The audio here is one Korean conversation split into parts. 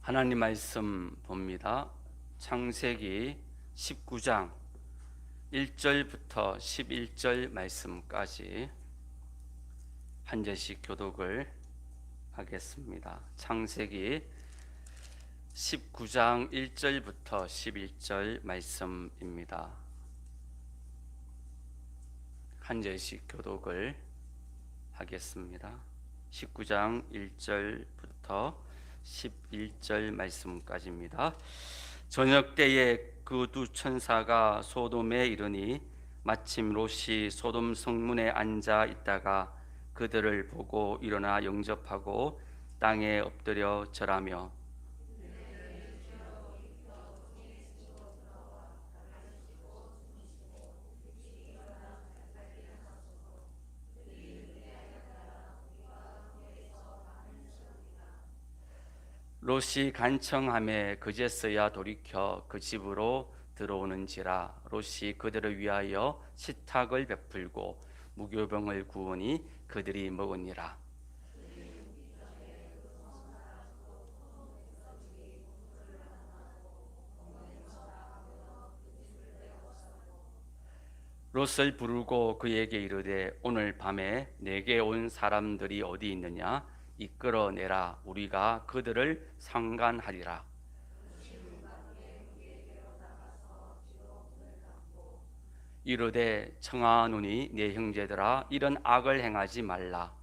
하나님 말씀 봅니다. 창세기 19장 1절부터 11절 말씀까지 한 절씩 교독을 하겠습니다. 창세기 19장 1절부터 11절 말씀입니다. 한 절씩 교독을 하겠습니다. 19장 1절부터 11절 말씀까지입니다. 저녁 때에 그 두 천사가 소돔에 이르니 마침 롯이 소돔 성문에 앉아 있다가 그들을 보고 일어나 영접하고 땅에 엎드려 절하며 롯이 간청함에 그제서야 돌이켜 그 집으로 들어오는지라. 롯이 그들을 위하여 식탁을 베풀고 무교병을 구우니 그들이 먹으니라. 롯을 부르고 그에게 이르되 오늘 밤에 내게 온 사람들이 어디 있느냐 이끌어내라. 우리가 그들을 상관하리라. 이르되 청하노니 내 형제들아 이런 악을 행하지 말라.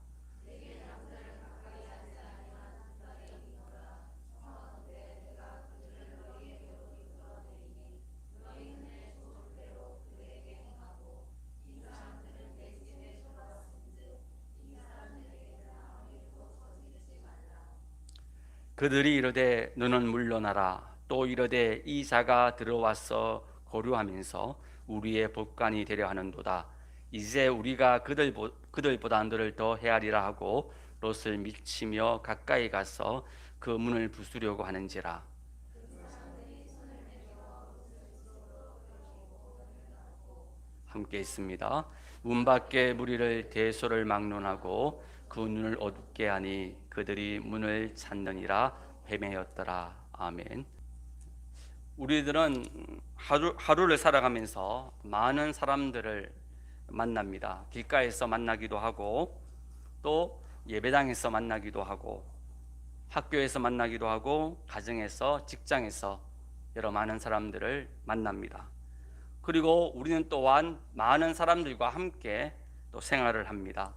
그들이 이르되 너는 물러나라. 또 이르되 이 자가 들어와서 고류하면서 우리의 법관이 되려 하는도다. 이제 우리가 그들보다 너를 더 헤아리라 하고 롯을 밀치며 가까이 가서 그 문을 부수려고 하는지라. 함께 있습니다. 문 밖에 무리를 대소를 막론하고 그 눈을 어둡게 하니 그들이 문을 찾느니라. 헤매였더라. 아멘. 우리들은 하루를 살아가면서 많은 사람들을 만납니다. 길가에서 만나기도 하고 또 예배당에서 만나기도 하고 학교에서 만나기도 하고 가정에서 직장에서 여러 많은 사람들을 만납니다. 그리고 우리는 또한 많은 사람들과 함께 또 생활을 합니다.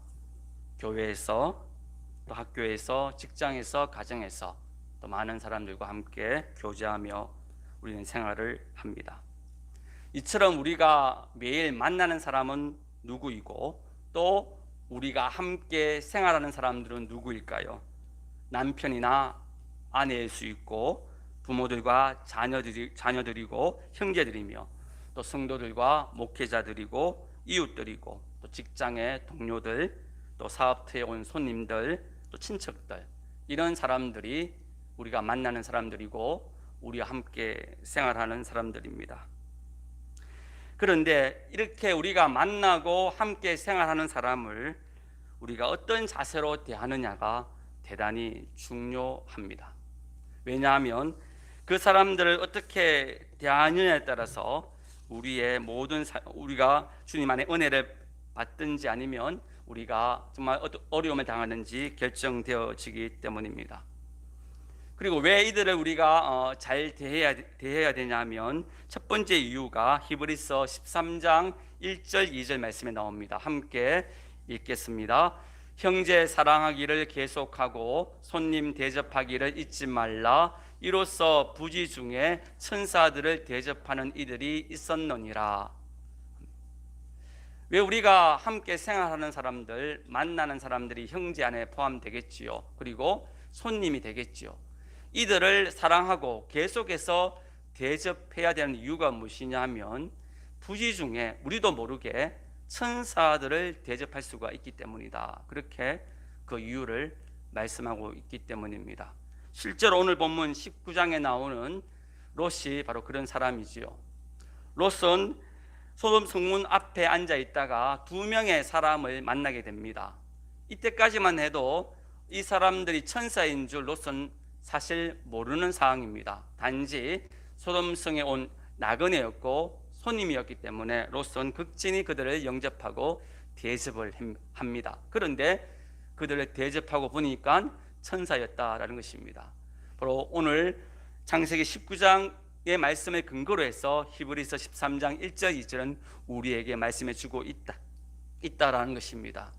교회에서 또 학교에서 직장에서 가정에서 또 많은 사람들과 함께 교제하며 우리는 생활을 합니다. 이처럼 우리가 매일 만나는 사람은 누구이고 또 우리가 함께 생활하는 사람들은 누구일까요? 남편이나 아내일 수 있고 부모들과 자녀들이고 형제들이며 또 성도들과 목회자들이고 이웃들이고 또 직장의 동료들 또 사업터에 온 손님들 또 친척들 이런 사람들이 우리가 만나는 사람들이고 우리와 함께 생활하는 사람들입니다. 그런데 이렇게 우리가 만나고 함께 생활하는 사람을 우리가 어떤 자세로 대하느냐가 대단히 중요합니다. 왜냐하면 그 사람들을 어떻게 대하느냐에 따라서 우리가 주님 안에 은혜를 받든지 아니면 우리가 정말 어려움을 당하는지 결정되어지기 때문입니다. 그리고 왜 이들을 우리가 잘 대해야 되냐면 첫 번째 이유가 히브리서 13장 1절 2절 말씀에 나옵니다. 함께 읽겠습니다. 형제 사랑하기를 계속하고 손님 대접하기를 잊지 말라. 이로써 부지 중에 천사들을 대접하는 이들이 있었느니라. 왜 우리가 함께 생활하는 사람들, 만나는 사람들이 형제 안에 포함되겠지요. 그리고 손님이 되겠지요. 이들을 사랑하고 계속해서 대접해야 되는 이유가 무엇이냐 하면 부지 중에 우리도 모르게 천사들을 대접할 수가 있기 때문이다. 그렇게 그 이유를 말씀하고 있기 때문입니다. 실제로 오늘 본문 19장에 나오는 롯이 바로 그런 사람이지요. 롯은 소돔 성문 앞에 앉아 있다가 두 명의 사람을 만나게 됩니다. 이때까지만 해도 이 사람들이 천사인 줄 롯은 사실 모르는 상황입니다. 단지 소돔성에 온 나그네였고 손님이었기 때문에 롯은 극진히 그들을 영접하고 대접을 합니다. 그런데 그들을 대접하고 보니까 천사였다라는 것입니다. 바로 오늘 창세기 19장의 말씀을 근거로 해서 히브리서 13장 1절 2절은 우리에게 말씀해 주고 있다라는 것입니다.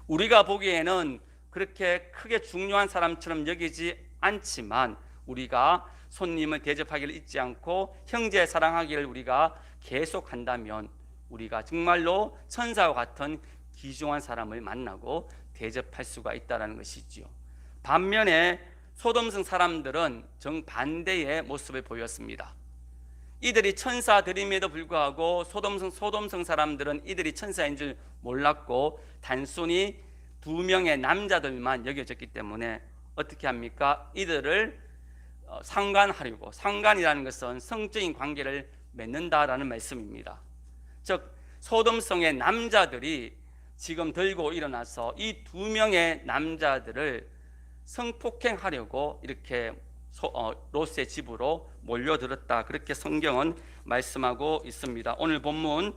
우리가 보기에는 그렇게 크게 중요한 사람처럼 여기지 않지만 우리가 손님을 대접하기를 잊지 않고 형제 사랑하기를 우리가 계속한다면 우리가 정말로 천사와 같은 귀중한 사람을 만나고 대접할 수가 있다는 것이지요. 반면에 소돔성 사람들은 정반대의 모습을 보였습니다. 이들이 천사들임에도 불구하고 소돔성 사람들은 이들이 천사인 줄 몰랐고 단순히 두 명의 남자들만 여겨졌기 때문에 어떻게 합니까? 이들을 상관하려고, 상관이라는 것은 성적인 관계를 맺는다라는 말씀입니다. 즉 소돔성의 남자들이 지금 들고 일어나서 이 두 명의 남자들을 성폭행하려고 이렇게 롯의 집으로 몰려들었다, 그렇게 성경은 말씀하고 있습니다. 오늘 본문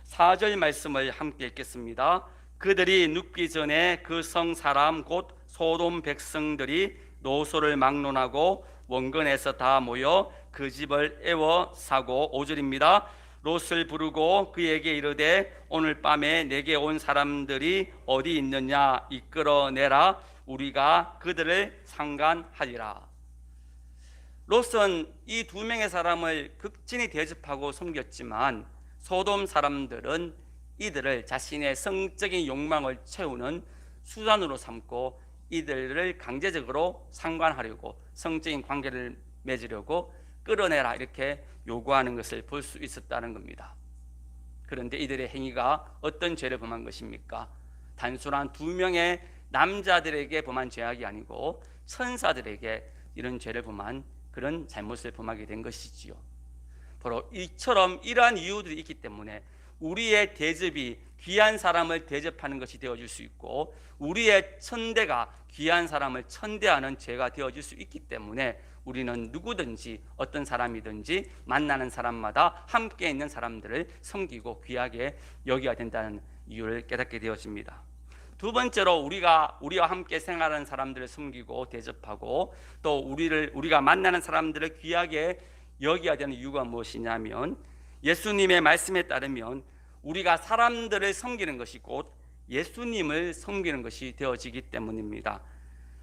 4절 말씀을 함께 읽겠습니다. 그들이 눕기 전에 그 성 사람 곧 소돔 백성들이 노소를 막론하고 원근에서 다 모여 그 집을 애워싸고 5절입니다. 롯을 부르고 그에게 이르되 오늘 밤에 내게 온 사람들이 어디 있느냐 이끌어내라 우리가 그들을 상관하리라. 롯은 이 두 명의 사람을 극진히 대접하고 섬겼지만 소돔 사람들은 이들을 자신의 성적인 욕망을 채우는 수단으로 삼고 이들을 강제적으로 상관하려고 성적인 관계를 맺으려고 끌어내라 이렇게 요구하는 것을 볼 수 있었다는 겁니다. 그런데 이들의 행위가 어떤 죄를 범한 것입니까? 단순한 두 명의 남자들에게 범한 죄악이 아니고 천사들에게 이런 죄를 범한 그런 잘못을 범하게 된 것이지요. 바로 이처럼 이러한 이유들이 있기 때문에 우리의 대접이 귀한 사람을 대접하는 것이 되어질 수 있고 우리의 천대가 귀한 사람을 천대하는 죄가 되어질 수 있기 때문에 우리는 누구든지 어떤 사람이든지 만나는 사람마다 함께 있는 사람들을 섬기고 귀하게 여겨야 된다는 이유를 깨닫게 되어집니다. 두 번째로 우리와 함께 생활하는 사람들을 섬기고 대접하고 또 우리가 만나는 사람들을 귀하게 여겨야 되는 이유가 무엇이냐면 예수님의 말씀에 따르면 우리가 사람들을 섬기는 것이 곧 예수님을 섬기는 것이 되어지기 때문입니다.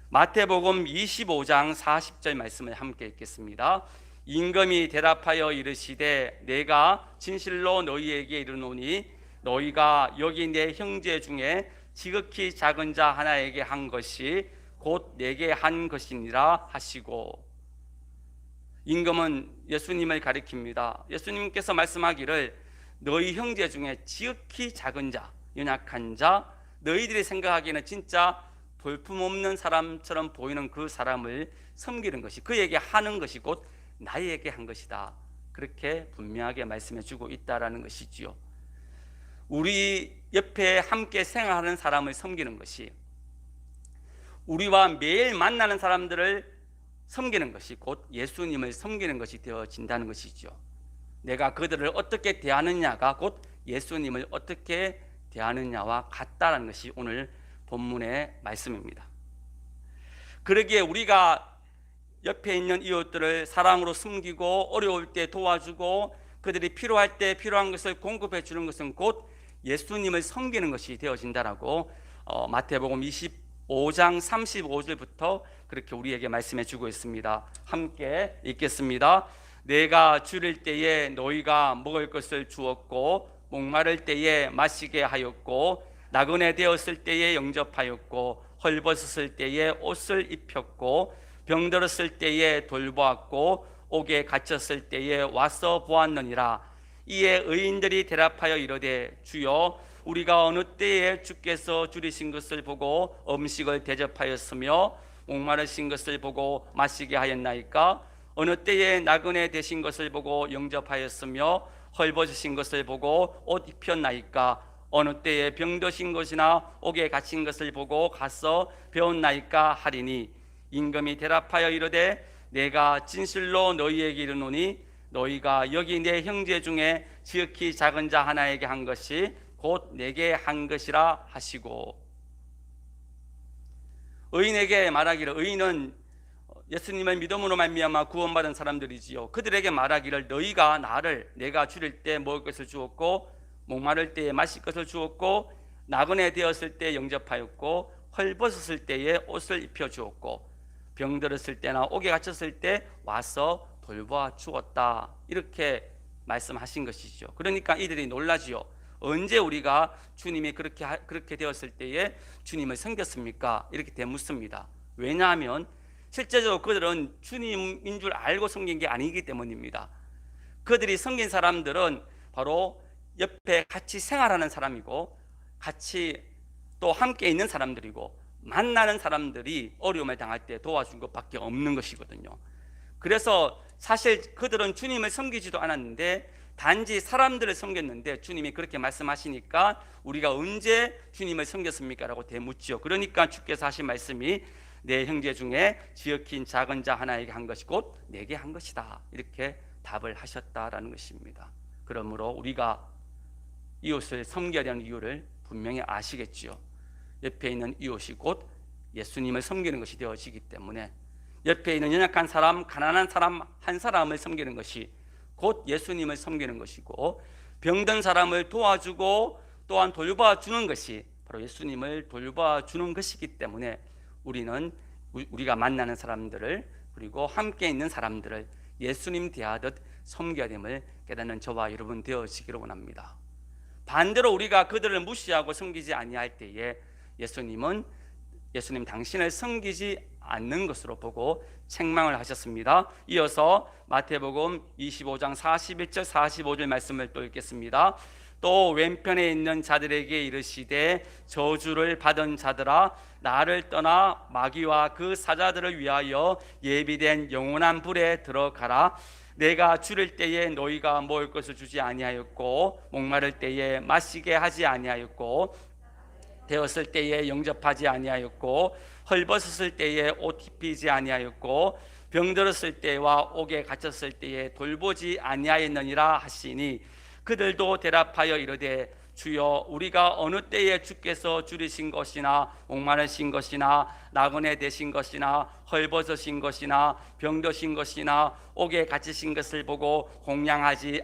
마태복음 25장 40절 말씀을 함께 읽겠습니다. 임금이 대답하여 이르시되 내가 진실로 너희에게 이르노니 너희가 여기 내 형제 중에 지극히 작은 자 하나에게 한 것이 곧 내게 한 것이니라 하시고, 임금은 예수님을 가리킵니다. 예수님께서 말씀하기를 너희 형제 중에 지극히 작은 자, 연약한 자, 너희들이 생각하기에는 진짜 볼품없는 사람처럼 보이는 그 사람을 섬기는 것이, 그에게 하는 것이 곧 나에게 한 것이다, 그렇게 분명하게 말씀해 주고 있다라는 것이지요. 우리 옆에 함께 생활하는 사람을 섬기는 것이, 우리와 매일 만나는 사람들을 섬기는 것이 곧 예수님을 섬기는 것이 되어진다는 것이죠. 내가 그들을 어떻게 대하느냐가 곧 예수님을 어떻게 대하느냐와 같다는 것이 오늘 본문의 말씀입니다. 그러기에 우리가 옆에 있는 이웃들을 사랑으로 섬기고 어려울 때 도와주고 그들이 필요할 때 필요한 것을 공급해 주는 것은 곧 예수님을 섬기는 것이 되어진다라고 마태복음 25장 35절부터 그렇게 우리에게 말씀해 주고 있습니다. 함께 읽겠습니다. 내가 줄일 때에 너희가 먹을 것을 주었고 목마를 때에 마시게 하였고 나그네 되었을 때에 영접하였고 헐벗었을 때에 옷을 입혔고 병들었을 때에 돌보았고 옥에 갇혔을 때에 와서 보았느니라. 이에 의인들이 대답하여 이르되 주여 우리가 어느 때에 주께서 줄이신 것을 보고 음식을 대접하였으며 목마르신 것을 보고 마시게 하였나이까? 어느 때에 나그네 되신 것을 보고 영접하였으며 헐벗으신 것을 보고 옷 입혔나이까? 어느 때에 병드신 것이나 옥에 갇힌 것을 보고 가서 배웠나이까 하리니 임금이 대답하여 이르되 내가 진실로 너희에게 이르노니 너희가 여기 내 형제 중에 지극히 작은 자 하나에게 한 것이 곧 내게 한 것이라 하시고, 의인에게 말하기를, 의인은 예수님의 믿음으로 말미암아 구원받은 사람들이지요. 그들에게 말하기를 너희가 나를 내가 줄일 때 먹을 것을 주었고 목마를 때에 마실 것을 주었고 나그네 되었을 때 영접하였고 헐벗었을 때에 옷을 입혀 주었고 병들었을 때나 옥에 갇혔을 때 와서 돌보아 주었다. 이렇게 말씀하신 것이죠. 그러니까 이들이 놀라지요. 언제 우리가 주님이 그렇게 되었을 때에 주님을 섬겼습니까? 이렇게 되묻습니다. 왜냐하면 실제적으로 그들은 주님인 줄 알고 섬긴 게 아니기 때문입니다. 그들이 섬긴 사람들은 바로 옆에 같이 생활하는 사람이고 같이 또 함께 있는 사람들이고 만나는 사람들이 어려움을 당할 때 도와준 것밖에 없는 것이거든요. 그래서 사실 그들은 주님을 섬기지도 않았는데 단지 사람들을 섬겼는데 주님이 그렇게 말씀하시니까 우리가 언제 주님을 섬겼습니까? 라고 되묻죠. 그러니까 주께서 하신 말씀이 내 형제 중에 지극히 작은 자 하나에게 한 것이 곧 내게 한 것이다. 이렇게 답을 하셨다라는 것입니다. 그러므로 우리가 이웃을 섬겨야 하는 이유를 분명히 아시겠지요. 옆에 있는 이웃이 곧 예수님을 섬기는 것이 되어지기 때문에 옆에 있는 연약한 사람, 가난한 사람 한 사람을 섬기는 것이 곧 예수님을 섬기는 것이고 병든 사람을 도와주고 또한 돌봐주는 것이 바로 예수님을 돌봐주는 것이기 때문에 우리가 만나는 사람들을 그리고 함께 있는 사람들을 예수님 대하듯 섬겨야 됨을 깨닫는 저와 여러분 되어지기를 원합니다. 반대로 우리가 그들을 무시하고 섬기지 아니할 때에 예수님 당신을 섬기지 않는 것으로 보고 책망을 하셨습니다. 이어서 마태복음 25장 41절 45절 말씀을 또 읽겠습니다. 또 왼편에 있는 자들에게 이르시되 저주를 받은 자들아 나를 떠나 마귀와 그 사자들을 위하여 예비된 영원한 불에 들어가라. 내가 줄일 때에 너희가 먹을 것을 주지 아니하였고 목마를 때에 마시게 하지 아니하였고 되었을 때에 영접하지 아니하였고 헐벗었을 때에 옷 입히지 아니하였고 병들었을 때와 옥에 갇혔을 때에 돌보지 아니하였느니라 하시니 그들도 대답하여 이르되 주여 우리가 어느 때에 주께서 줄이신 것이나 목마르신 것이나 나그네 되신 것이나 헐벗으신 것이나 병드신 것이나 옥에 갇히신 것을 보고 공양하지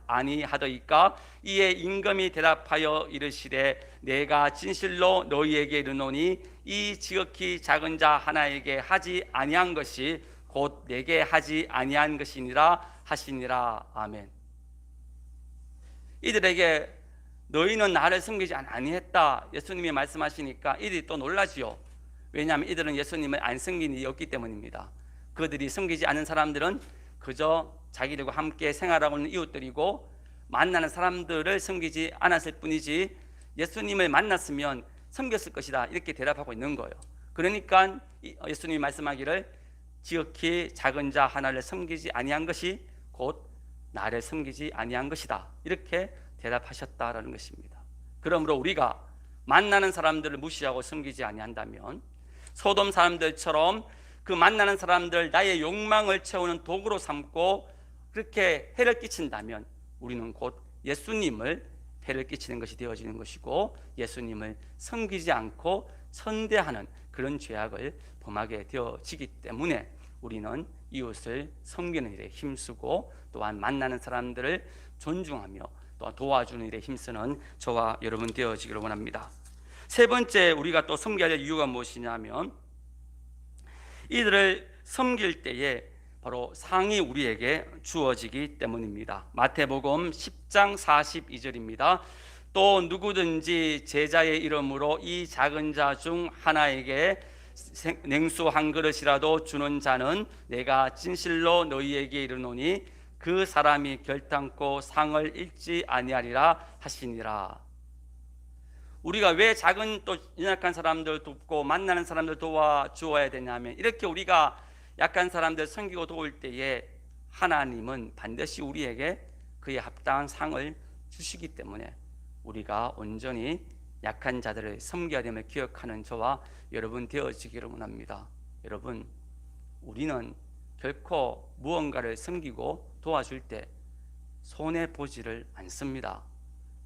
아니하더이까. 이에 임금이 대답하여 이르시되 내가 진실로 너희에게 이르노니 이 지극히 작은 자 하나에게 하지 아니한 것이 곧 내게 하지 아니한 것이니라 하시니라. 아멘. 이들에게 너희는 나를 섬기지 아니했다 예수님이 말씀하시니까 이들이 또 놀라지요. 왜냐하면 이들은 예수님을 안 섬긴 일이 없기 때문입니다. 그들이 섬기지 않은 사람들은 그저 자기들과 함께 생활하고 있는 이웃들이고 만나는 사람들을 섬기지 않았을 뿐이지 예수님을 만났으면 섬겼을 것이다 이렇게 대답하고 있는 거예요. 그러니까 예수님이 말씀하기를 지극히 작은 자 하나를 섬기지 아니한 것이 곧 나를 섬기지 아니한 것이다 이렇게 대답하셨다라는 것입니다. 그러므로 우리가 만나는 사람들을 무시하고 섬기지 아니한다면 소돔 사람들처럼 그 만나는 사람들 나의 욕망을 채우는 도구로 삼고 그렇게 해를 끼친다면 우리는 곧 예수님을 해를 끼치는 것이 되어지는 것이고 예수님을 섬기지 않고 선대하는 그런 죄악을 범하게 되어지기 때문에 우리는 이웃을 섬기는 일에 힘쓰고 또한 만나는 사람들을 존중하며 또 도와주는 일에 힘쓰는 저와 여러분 되어지기를 원합니다. 세 번째 우리가 또 섬겨야 될 이유가 무엇이냐면 이들을 섬길 때에 바로 상이 우리에게 주어지기 때문입니다. 마태복음 10장 42절입니다. 또 누구든지 제자의 이름으로 이 작은 자 중 하나에게 냉수 한 그릇이라도 주는 자는 내가 진실로 너희에게 이르노니 그 사람이 결탄코 상을 잃지 아니하리라 하시니라. 우리가 왜 작은 또 연약한 사람들 돕고 만나는 사람들 도와주어야 되냐면 이렇게 우리가 약한 사람들 섬기고 도울 때에 하나님은 반드시 우리에게 그에 합당한 상을 주시기 때문에 우리가 온전히 약한 자들을 섬겨야 됨을 기억하는 저와 여러분 되어지기를 원합니다. 여러분, 우리는 결코 무언가를 섬기고 도와줄 때 손해보지를 않습니다.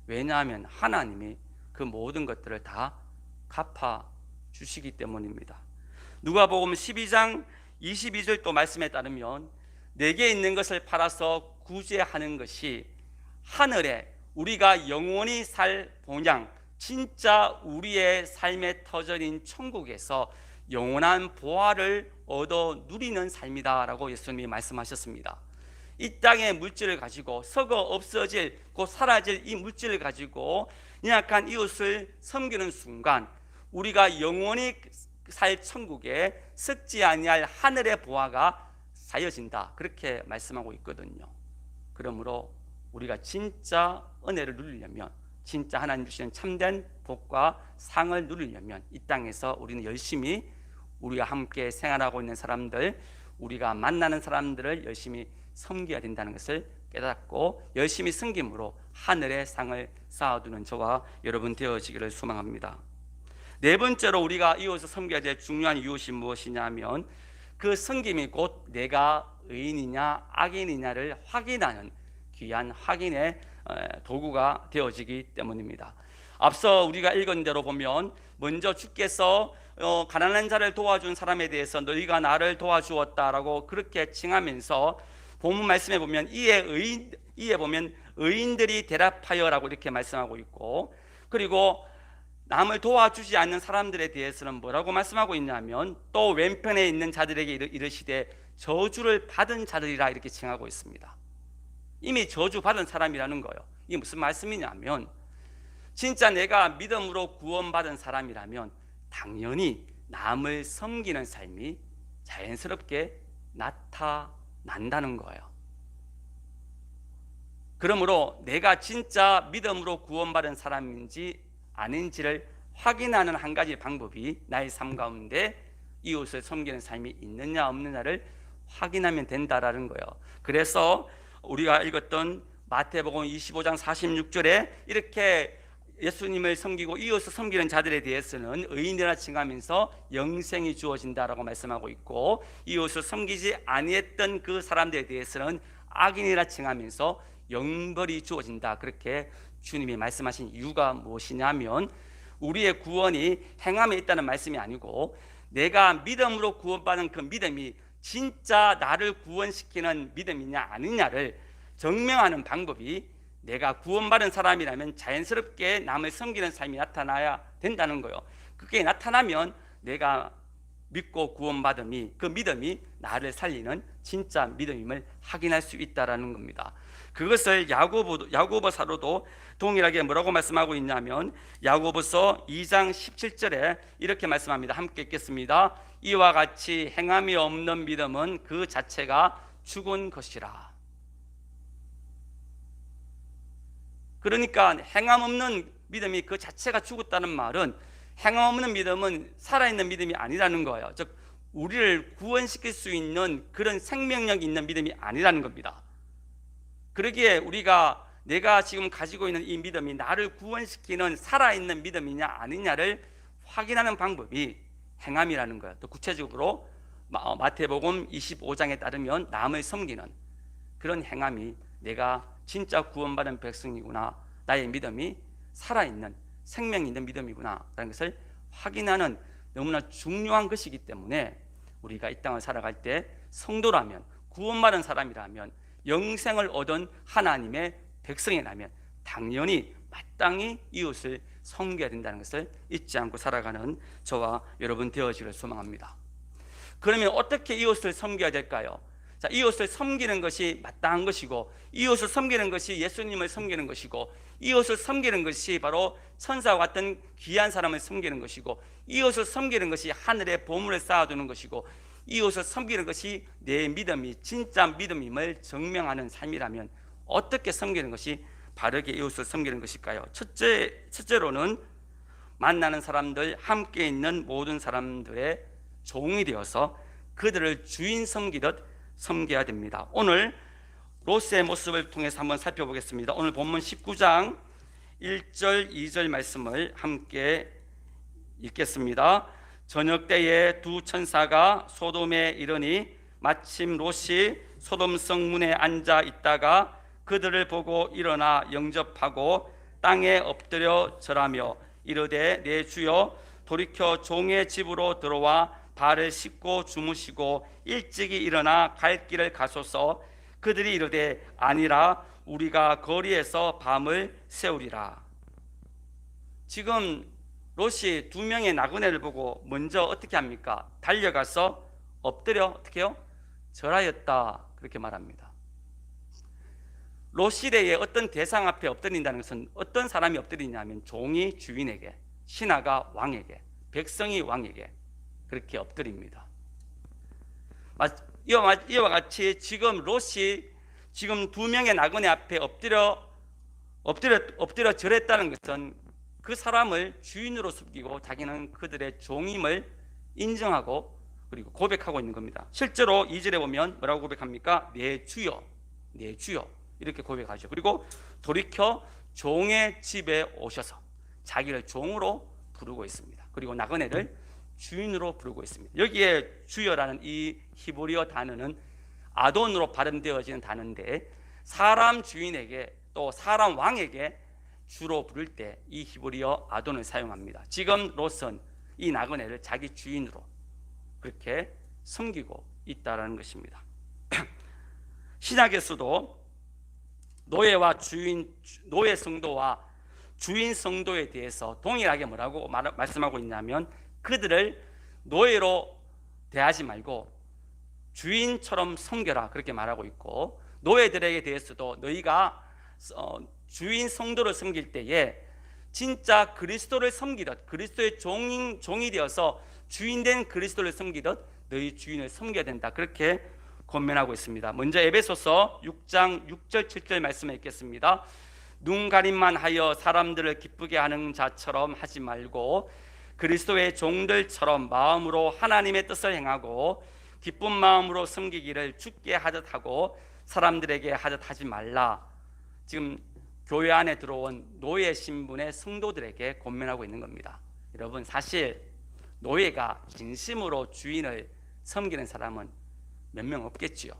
왜냐하면 하나님이 그 모든 것들을 다 갚아주시기 때문입니다. 누가복음 12장 22절 또 말씀에 따르면 내게 있는 것을 팔아서 구제하는 것이 하늘에 우리가 영원히 살 본향, 진짜 우리의 삶의 터전인 천국에서 영원한 보화를 얻어 누리는 삶이다 라고 예수님이 말씀하셨습니다. 이 땅의 물질을 가지고 썩어 없어질, 곧 사라질 이 물질을 가지고 연약한 이웃을 섬기는 순간 우리가 영원히 살 천국에 썩지 아니할 하늘의 보화가 쌓여진다, 그렇게 말씀하고 있거든요. 그러므로 우리가 진짜 은혜를 누리려면, 진짜 하나님 주시는 참된 복과 상을 누리려면 이 땅에서 우리는 열심히 우리가 함께 생활하고 있는 사람들, 우리가 만나는 사람들을 열심히 섬겨야 된다는 것을 깨닫고 열심히 섬김으로 하늘의 상을 쌓아두는 저와 여러분 되어지기를 소망합니다. 네 번째로 우리가 이웃을 섬겨야 될 중요한 이웃이 무엇이냐 하면 그 섬김이 곧 내가 의인이냐 악인이냐를 확인하는 귀한 확인의 도구가 되어지기 때문입니다. 앞서 우리가 읽은 대로 보면 먼저 주께서 가난한 자를 도와준 사람에 대해서 너희가 나를 도와주었다라고 그렇게 칭하면서 본문 말씀에 보면 이에 보면 의인들이 대답하여라고 이렇게 말씀하고 있고, 그리고 남을 도와주지 않는 사람들에 대해서는 뭐라고 말씀하고 있냐면 또 왼편에 있는 자들에게 이르시되 저주를 받은 자들이라 이렇게 칭하고 있습니다. 이미 저주받은 사람이라는 거예요. 이게 무슨 말씀이냐면 진짜 내가 믿음으로 구원받은 사람이라면 당연히 남을 섬기는 삶이 자연스럽게 나타난다는 거예요. 그러므로 내가 진짜 믿음으로 구원받은 사람인지 아닌지를 확인하는 한 가지 방법이 나의 삶 가운데 이웃을 섬기는 삶이 있느냐 없느냐를 확인하면 된다라는 거예요. 그래서 우리가 읽었던 마태복음 25장 46절에 이렇게 예수님을 섬기고 이웃을 섬기는 자들에 대해서는 의인이라 칭하면서 영생이 주어진다라고 말씀하고 있고, 이웃을 섬기지 아니했던 그 사람들에 대해서는 악인이라 칭하면서 영벌이 주어진다, 그렇게 주님이 말씀하신 이유가 무엇이냐면 우리의 구원이 행함에 있다는 말씀이 아니고 내가 믿음으로 구원받은 그 믿음이 진짜 나를 구원시키는 믿음이냐 아니냐를 증명하는 방법이 내가 구원받은 사람이라면 자연스럽게 남을 섬기는 삶이 나타나야 된다는 거예요. 그게 나타나면 내가 믿고 구원받음이, 그 믿음이 나를 살리는 진짜 믿음임을 확인할 수 있다는 겁니다. 그것을 야고보서로도 동일하게 뭐라고 말씀하고 있냐면 야고보서 2장 17절에 이렇게 말씀합니다. 함께 읽겠습니다. 이와 같이 행함이 없는 믿음은 그 자체가 죽은 것이라. 그러니까 행함 없는 믿음이 그 자체가 죽었다는 말은 행함 없는 믿음은 살아있는 믿음이 아니라는 거예요. 즉 우리를 구원시킬 수 있는 그런 생명력이 있는 믿음이 아니라는 겁니다. 그러기에 우리가 내가 지금 가지고 있는 이 믿음이 나를 구원시키는 살아있는 믿음이냐 아니냐를 확인하는 방법이 행함이라는 거예요. 또 구체적으로 마태복음 25장에 따르면 남을 섬기는 그런 행함이 내가 진짜 구원받은 백성이구나, 나의 믿음이 살아있는 생명 있는 믿음이구나 라는 것을 확인하는 너무나 중요한 것이기 때문에 우리가 이 땅을 살아갈 때 성도라면, 구원받은 사람이라면, 영생을 얻은 하나님의 백성이라면 당연히 마땅히 이웃을 섬겨야 된다는 것을 잊지 않고 살아가는 저와 여러분 되어지기를 소망합니다. 그러면 어떻게 이웃을 섬겨야 될까요? 자, 이웃을 섬기는 것이 마땅한 것이고, 이웃을 섬기는 것이 예수님을 섬기는 것이고, 이웃을 섬기는 것이 바로 천사와 같은 귀한 사람을 섬기는 것이고, 이웃을 섬기는 것이 하늘의 보물을 쌓아두는 것이고, 이웃을 섬기는 것이 내 믿음이 진짜 믿음임을 증명하는 삶이라면 어떻게 섬기는 것이 바르게 이웃을 섬기는 것일까요? 첫째로는 만나는 사람들, 함께 있는 모든 사람들의 종이 되어서 그들을 주인 섬기듯 섬겨야 됩니다. 오늘 롯의 모습을 통해서 한번 살펴보겠습니다. 오늘 본문 19장 1절 2절 말씀을 함께 읽겠습니다. 저녁 때에 두 천사가 소돔에 이르니 마침 롯이 소돔 성문에 앉아 있다가 그들을 보고 일어나 영접하고 땅에 엎드려 절하며 이르되 내 주여 돌이켜 종의 집으로 들어와 발을 씻고 주무시고 일찍이 일어나 갈 길을 가소서. 그들이 이르되 아니라 우리가 거리에서 밤을 새우리라. 지금 롯이 두 명의 나그네를 보고 먼저 어떻게 합니까? 달려가서 엎드려 어떻게 해요? 절하였다, 그렇게 말합니다. 롯 시대에 어떤 대상 앞에 엎드린다는 것은 어떤 사람이 엎드리냐면 종이 주인에게, 신하가 왕에게, 백성이 왕에게 그렇게 엎드립니다. 이와 같이 지금 롯이 지금 두 명의 나그네 앞에 엎드려 절했다는 것은 그 사람을 주인으로 섬기고 자기는 그들의 종임을 인정하고 그리고 고백하고 있는 겁니다. 실제로 2절에 보면 뭐라고 고백합니까? 내 주여, 내 주여, 이렇게 고백하죠. 그리고 돌이켜 종의 집에 오셔서 자기를 종으로 부르고 있습니다. 그리고 나그네를 주인으로 부르고 있습니다. 여기에 주여라는 이 히브리어 단어는 아돈으로 발음되어지는 단어인데, 사람 주인에게 또 사람 왕에게 주로 부를 때 이 히브리어 아돈을 사용합니다. 지금 롯은 이 나그네를 자기 주인으로 그렇게 섬기고 있다는 것입니다. 신약에서도 노예 성도와 주인 성도에 대해서 동일하게 뭐라고 말씀하고 있냐면, 그들을 노예로 대하지 말고 주인처럼 섬겨라, 그렇게 말하고 있고, 노예들에게 대해서도 너희가 주인 성도를 섬길 때에 진짜 그리스도를 섬기듯, 그리스도의 종이 되어서 주인된 그리스도를 섬기듯 너희 주인을 섬겨야 된다, 그렇게 권면하고 있습니다. 먼저 에베소서 6장 6절 7절 말씀을 읽겠습니다. 눈 가림만 하여 사람들을 기쁘게 하는 자처럼 하지 말고 그리스도의 종들처럼 마음으로 하나님의 뜻을 행하고 기쁜 마음으로 섬기기를 주께 하듯 하고 사람들에게 하듯 하지 말라. 지금 교회 안에 들어온 노예 신분의 성도들에게 권면하고 있는 겁니다. 여러분, 사실 노예가 진심으로 주인을 섬기는 사람은 몇 명 없겠지요.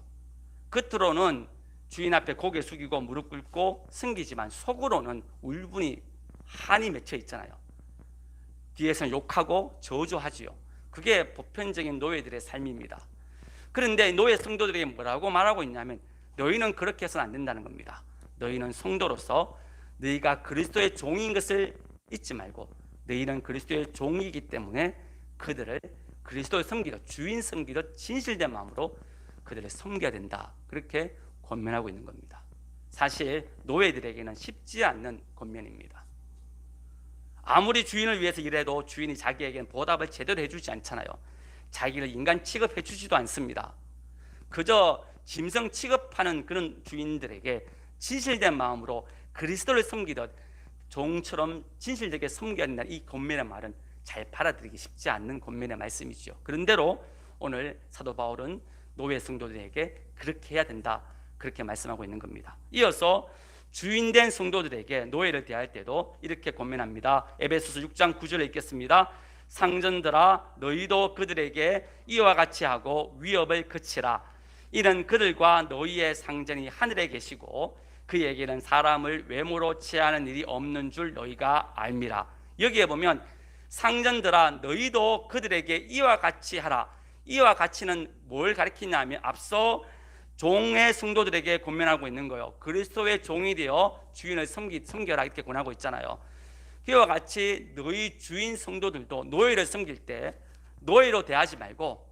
겉으로는 주인 앞에 고개 숙이고 무릎 꿇고 섬기지만 속으로는 울분이 한이 맺혀 있잖아요. 뒤에서는 욕하고 저주하지요. 그게 보편적인 노예들의 삶입니다. 그런데 노예 성도들에게 뭐라고 말하고 있냐면, 너희는 그렇게 해서는 안 된다는 겁니다. 너희는 성도로서 너희가 그리스도의 종인 것을 잊지 말고, 너희는 그리스도의 종이기 때문에 그들을 그리스도를 섬기듯, 주인 섬기듯 진실된 마음으로 그들을 섬겨야 된다, 그렇게 권면하고 있는 겁니다. 사실 노예들에게는 쉽지 않는 권면입니다. 아무리 주인을 위해서 일해도 주인이 자기에게는 보답을 제대로 해주지 않잖아요. 자기를 인간 취급해 주지도 않습니다. 그저 짐승 취급하는 그런 주인들에게 진실된 마음으로 그리스도를 섬기듯 종처럼 진실되게 섬겨야 된다는 이 권면의 말은 잘 받아들이기 쉽지 않는 권면의 말씀이죠. 그런대로 오늘 사도 바울은 노예 성도들에게 그렇게 해야 된다, 그렇게 말씀하고 있는 겁니다. 이어서 주인된 성도들에게 노예를 대할 때도 이렇게 권면합니다. 에베소서 6장 9절에 읽겠습니다. 상전들아, 너희도 그들에게 이와 같이 하고 위협을 그치라. 이는 그들과 너희의 상전이 하늘에 계시고 그에게는 사람을 외모로 취하는 일이 없는 줄 너희가 알미라. 여기에 보면 상전들아, 너희도 그들에게 이와 같이 하라. 이와 같이는 뭘 가리키냐 하면, 앞서 종의 성도들에게 권면하고 있는 거예요. 그리스도의 종이 되어 주인을 섬겨라, 이렇게 권하고 있잖아요. 이와 같이 너희 주인 성도들도 노예를 섬길 때 노예로 대하지 말고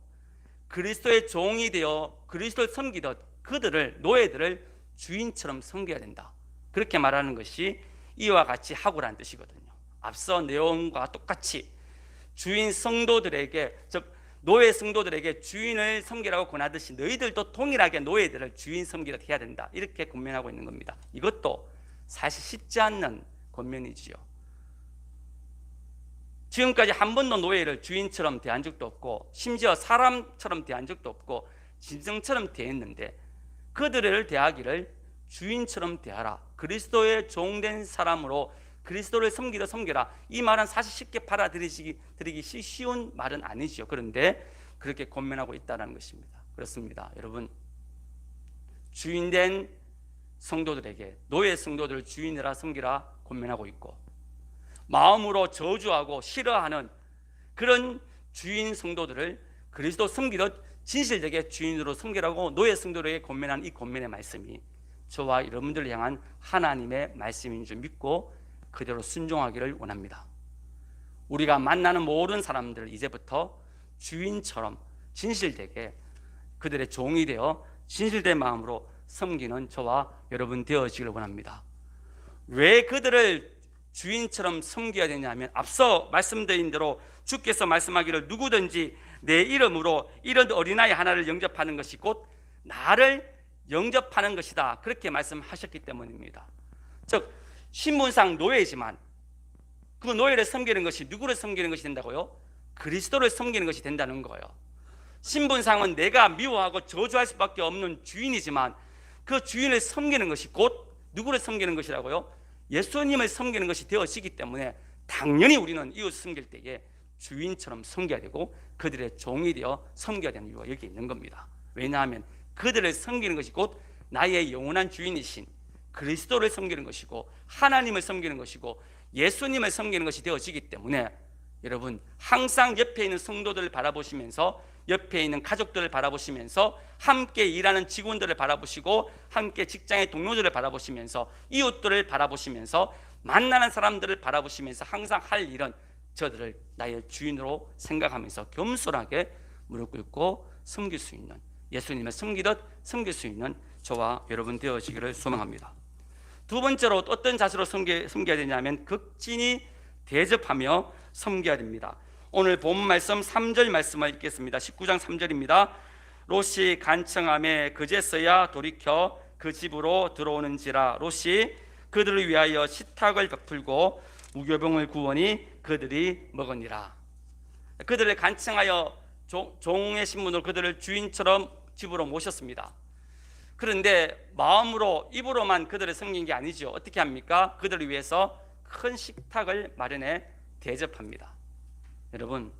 그리스도의 종이 되어 그리스도를 섬기듯 그들을, 노예들을 주인처럼 섬겨야 된다, 그렇게 말하는 것이 이와 같이 하고라는 뜻이거든요. 앞서 내용과 똑같이 주인 성도들에게, 즉 노예 성도들에게 주인을 섬기라고 권하듯이 너희들도 동일하게 노예들을 주인 섬기듯 해야 된다, 이렇게 권면하고 있는 겁니다. 이것도 사실 쉽지 않는 권면이지요. 지금까지 한 번도 노예를 주인처럼 대한 적도 없고, 심지어 사람처럼 대한 적도 없고, 짐승처럼 대했는데 그들을 대하기를 주인처럼 대하라, 그리스도의 종된 사람으로 그리스도를 섬겨라. 이 말은 사실 쉽게 받아들이기 쉬운 말은 아니죠. 그런데 그렇게 권면하고 있다는 것입니다. 그렇습니다. 여러분, 주인된 성도들에게 노예 성도들을 주인이라 섬기라 권면하고 있고, 마음으로 저주하고 싫어하는 그런 주인 성도들을 그리스도 섬기듯 진실되게 주인으로 섬기라고 노예 성도들에게 권면한 이 권면의 말씀이 저와 여러분들을 향한 하나님의 말씀인 줄 믿고 그대로 순종하기를 원합니다. 우리가 만나는 모든 사람들을 이제부터 주인처럼 진실되게 그들의 종이 되어 진실된 마음으로 섬기는 저와 여러분 되어지기를 원합니다. 왜 그들을 주인처럼 섬겨야 되냐면, 앞서 말씀드린 대로 주께서 말씀하기를 누구든지 내 이름으로 이런 어린아이 하나를 영접하는 것이 곧 나를 영접하는 것이다, 그렇게 말씀하셨기 때문입니다. 즉 신분상 노예지만 그 노예를 섬기는 것이 누구를 섬기는 것이 된다고요? 그리스도를 섬기는 것이 된다는 거예요. 신분상은 내가 미워하고 저주할 수밖에 없는 주인이지만 그 주인을 섬기는 것이 곧 누구를 섬기는 것이라고요? 예수님을 섬기는 것이 되어지기 때문에 당연히 우리는 이웃을 섬길 때에 주인처럼 섬겨야 되고 그들의 종이 되어 섬겨야 되는 이유가 여기 있는 겁니다. 왜냐하면 그들을 섬기는 것이 곧 나의 영원한 주인이신 그리스도를 섬기는 것이고 하나님을 섬기는 것이고 예수님을 섬기는 것이 되어지기 때문에 여러분, 항상 옆에 있는 성도들을 바라보시면서, 옆에 있는 가족들을 바라보시면서, 함께 일하는 직원들을 바라보시고, 함께 직장의 동료들을 바라보시면서, 이웃들을 바라보시면서, 만나는 사람들을 바라보시면서 항상 할 일은 저들을 나의 주인으로 생각하면서 겸손하게 무릎 꿇고 섬길 수 있는, 예수님을 섬기듯 섬길 수 있는 저와 여러분 되어지기를 소망합니다. 두 번째로 어떤 자세로 섬겨야 되냐면 극진히 대접하며 섬겨야 됩니다. 오늘 본 말씀 3절 말씀을 읽겠습니다. 19장 3절입니다. 롯이 간청함에 그제서야 돌이켜 그 집으로 들어오는지라 롯이 그들을 위하여 식탁을 베풀고 무교병을 구하니 그들이 먹으니라. 그들을 간청하여 종의 신분으로 그들을 주인처럼 집으로 모셨습니다. 그런데 마음으로, 입으로만 그들을 섬긴 게 아니죠. 어떻게 합니까? 그들을 위해서 큰 식탁을 마련해 대접합니다. 여러분,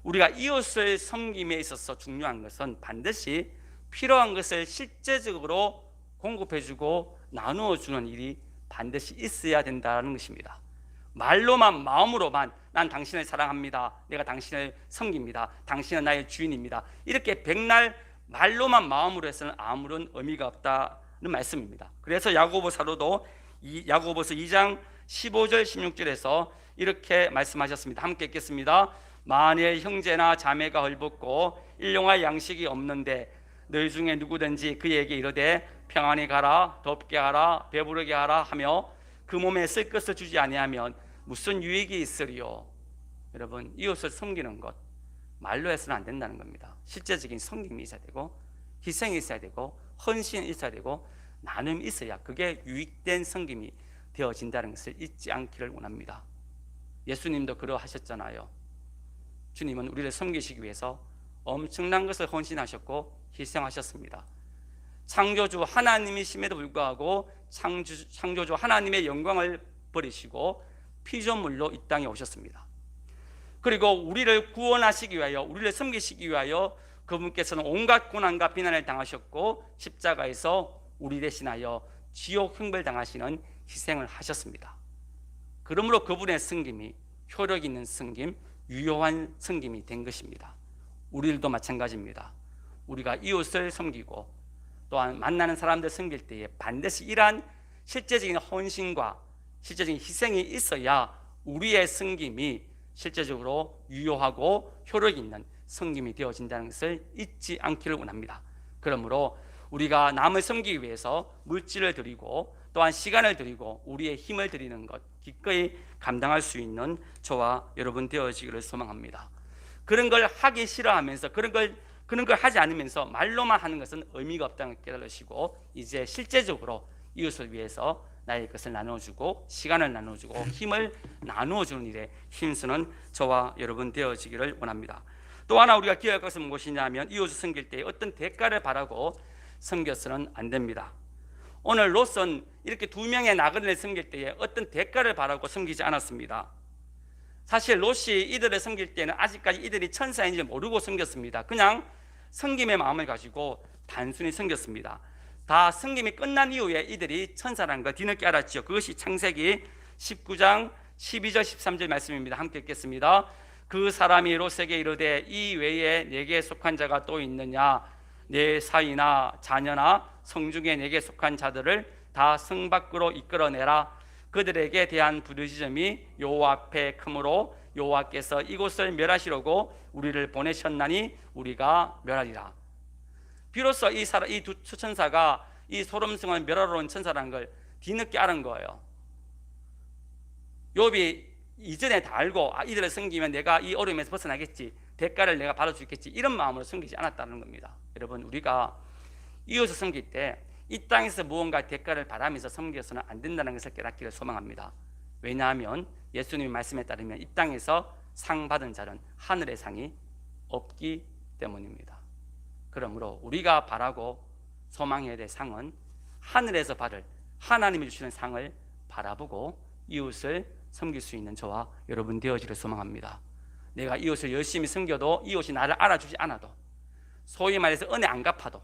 우리가 이웃을 섬김에 있어서 중요한 것은 반드시 필요한 것을 실제적으로 공급해주고 나누어주는 일이 반드시 있어야 된다는 것입니다. 말로만, 마음으로만 난 당신을 사랑합니다, 내가 당신을 섬깁니다, 당신은 나의 주인입니다, 이렇게 백날 말로만 마음으로 해서는 아무런 의미가 없다는 말씀입니다. 그래서 야고보 사도도 야고보서 2장 15절 16절에서 이렇게 말씀하셨습니다. 함께 읽겠습니다. 만일 형제나 자매가 헐벗고 일용할 양식이 없는데 너희 중에 누구든지 그에게 이르되 평안히 가라, 덥게 하라, 배부르게 하라 하며 그 몸에 쓸 것을 주지 아니하면 무슨 유익이 있으리요? 여러분, 이웃을 섬기는 것 말로 해서는 안 된다는 겁니다. 실제적인 섬김이 있어야 되고 희생이 있어야 되고 헌신이 있어야 되고 나눔이 있어야 그게 유익된 섬김이 되어진다는 것을 잊지 않기를 원합니다. 예수님도 그러하셨잖아요. 주님은 우리를 섬기시기 위해서 엄청난 것을 헌신하셨고 희생하셨습니다. 창조주 하나님이심에도 불구하고 창조주 하나님의 영광을 버리시고 피조물로 이 땅에 오셨습니다. 그리고 우리를 구원하시기 위하여, 우리를 섬기시기 위하여 그분께서는 온갖 고난과 비난을 당하셨고 십자가에서 우리 대신하여 지옥 형벌 당하시는 희생을 하셨습니다. 그러므로 그분의 섬김이 효력 있는 섬김, 유효한 섬김이 된 것입니다. 우리들도 마찬가지입니다. 우리가 이웃을 섬기고 또한 만나는 사람들 섬길 때에 반드시 이러한 실제적인 헌신과 실제적인 희생이 있어야 우리의 섬김이 실제적으로 유효하고 효력 있는 섬김이 되어진다는 것을 잊지 않기를 원합니다. 그러므로 우리가 남을 섬기기 위해서 물질을 드리고 또한 시간을 드리고 우리의 힘을 드리는 것 기꺼이 감당할 수 있는 저와 여러분 되어지기를 소망합니다. 그런 걸 하기 싫어하면서 그런 걸 하지 않으면서 말로만 하는 것은 의미가 없다는 걸 깨달으시고 이제 실제적으로 이웃을 위해서 나의 것을 나눠주고 시간을 나눠주고 힘을 나누어주는 일에 힘쓰는 저와 여러분 되어지기를 원합니다. 또 하나 우리가 기억할 것은 무엇이냐면 이웃을 섬길 때 어떤 대가를 바라고 섬겨서는 안 됩니다. 오늘 롯은 이렇게 두 명의 나그네를 섬길 때에 어떤 대가를 바라고 섬기지 않았습니다. 사실 롯이 이들을 섬길 때는 아직까지 이들이 천사인지 모르고 섬겼습니다. 그냥 섬김의 마음을 가지고 단순히 섬겼습니다. 다 섬김이 끝난 이후에 이들이 천사라는 걸 뒤늦게 알았죠. 그것이 창세기 19장 12절 13절 말씀입니다. 함께 읽겠습니다. 그 사람이 롯에게 이르되 이 외에 내게 속한 자가 또 있느냐? 내 사이나 자녀나 성중에 내게 속한 자들을 다 성 밖으로 이끌어내라. 그들에게 대한 부르짖음이 여호와 앞에 크므로 여호와께서 이곳을 멸하시려고 우리를 보내셨나니 우리가 멸하리라. 비로소 이 두 천사가 이 소돔성을 멸하러 온 천사라는 걸 뒤늦게 알은 거예요. 욥이 이전에 다 알고 이들을 섬기면 내가 이 어려움에서 벗어나겠지, 대가를 내가 받을 수 있겠지, 이런 마음으로 섬기지 않았다는 겁니다. 여러분, 우리가 이웃을 섬길 때 이 땅에서 무언가 대가를 바라면서 섬겨서는 안 된다는 것을 깨닫기를 소망합니다. 왜냐하면 예수님의 말씀에 따르면 이 땅에서 상 받은 자는 하늘의 상이 없기 때문입니다. 그러므로 우리가 바라고 소망해야 될 상은 하늘에서 받을 하나님이 주시는 상을 바라보고 이웃을 섬길 수 있는 저와 여러분 되어지를 소망합니다. 내가 이웃을 열심히 섬겨도 이웃이 나를 알아주지 않아도, 소위 말해서 은혜 안 갚아도,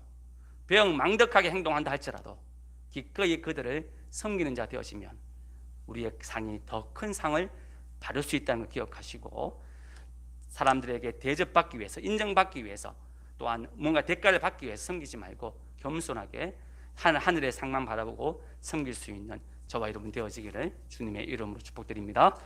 병망덕하게 행동한다 할지라도 기꺼이 그들을 섬기는 자 되어지면 우리의 상이 더 큰 상을 받을 수 있다는 걸 기억하시고, 사람들에게 대접받기 위해서, 인정받기 위해서, 또한 뭔가 대가를 받기 위해서 섬기지 말고 겸손하게 하늘의 상만 바라보고 섬길 수 있는 저와 여러분 되어지기를 주님의 이름으로 축복드립니다.